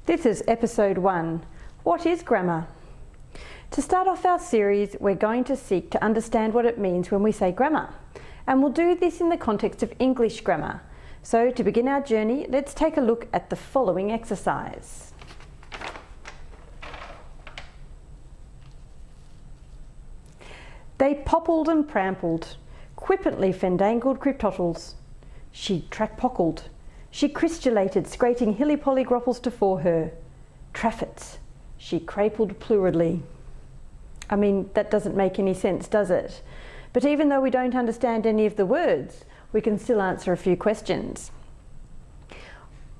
This is episode 1. What is grammar? To start off our series, we're going to seek to understand what it means when we say grammar. And we'll do this in the context of English grammar. So to begin our journey, let's take a look at the following exercise. They poppled and prampled, quippantly fandangled cryptottles. She track-pockled. She crystulated, scrating hilly-polly-gropples to fore her. Traffits. She crapeled pluridly. I mean, that doesn't make any sense, does it? But even though we don't understand any of the words, we can still answer a few questions.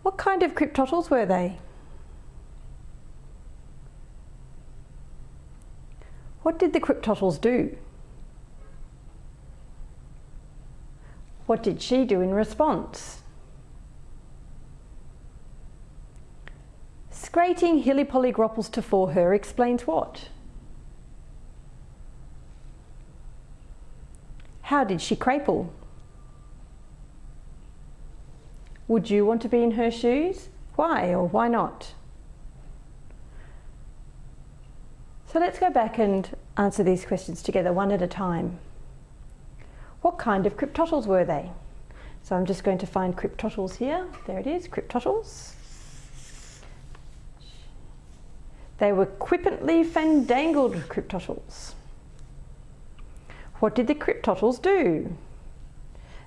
What kind of cryptottles were they? What did the cryptottles do? What did she do in response? Scrating hilly-polly-gropples to fore her explains what? How did she crapel? Would you want to be in her shoes? Why or why not? So let's go back and answer these questions together one at a time. What kind of cryptottles were they? So I'm just going to find cryptottles here. There it is, cryptottles. They were quippantly fandangled cryptottles. What did the cryptottles do?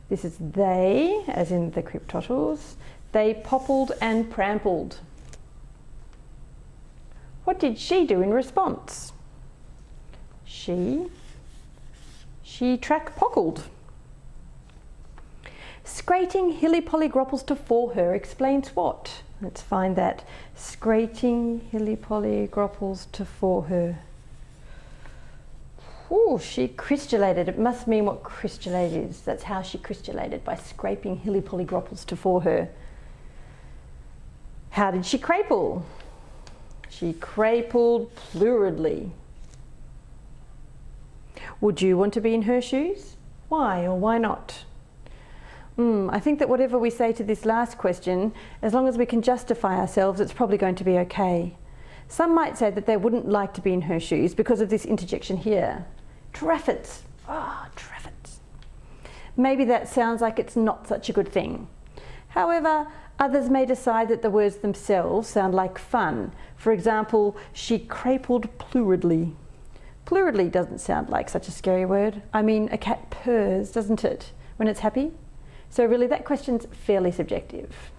This is they, as in the cryptottles. They poppled and prampled. What did she do in response? She track-pockled. Scrating hilly-polly-gropples to fore her explains what? Let's find that. Scrating hilly-polly-gropples to fore her. Oh, she crystulated. It must mean what crystallate is. That's how she crystulated, by scraping hilly-polly-gropples to fore her. How did she crapel? She crapeled pluridly. Would you want to be in her shoes? Why or why not? I think that whatever we say to this last question, as long as we can justify ourselves, it's probably going to be okay. Some might say that they wouldn't like to be in her shoes because of this interjection here. Traffits. Traffits. Maybe that sounds like it's not such a good thing. However, others may decide that the words themselves sound like fun. For example, she crapeled pluridly. Pluridly doesn't sound like such a scary word. I mean, a cat purrs, doesn't it, when it's happy? So really, that question's fairly subjective.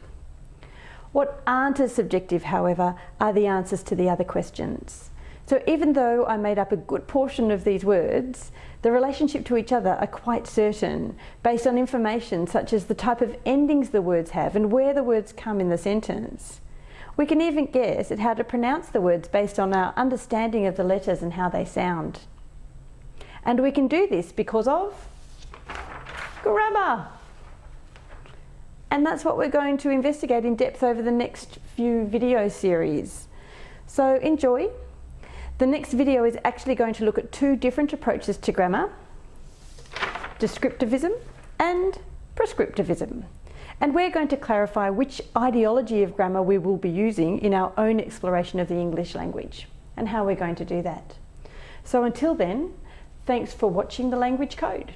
What aren't as subjective, however, are the answers to the other questions. So even though I made up a good portion of these words, the relationship to each other are quite certain, based on information such as the type of endings the words have and where the words come in the sentence. We can even guess at how to pronounce the words based on our understanding of the letters and how they sound. And we can do this because of grammar. And that's what we're going to investigate in depth over the next few video series. So enjoy. The next video is actually going to look at 2 different approaches to grammar: descriptivism and prescriptivism. And we're going to clarify which ideology of grammar we will be using in our own exploration of the English language and how we're going to do that. So until then, thanks for watching The Language Code.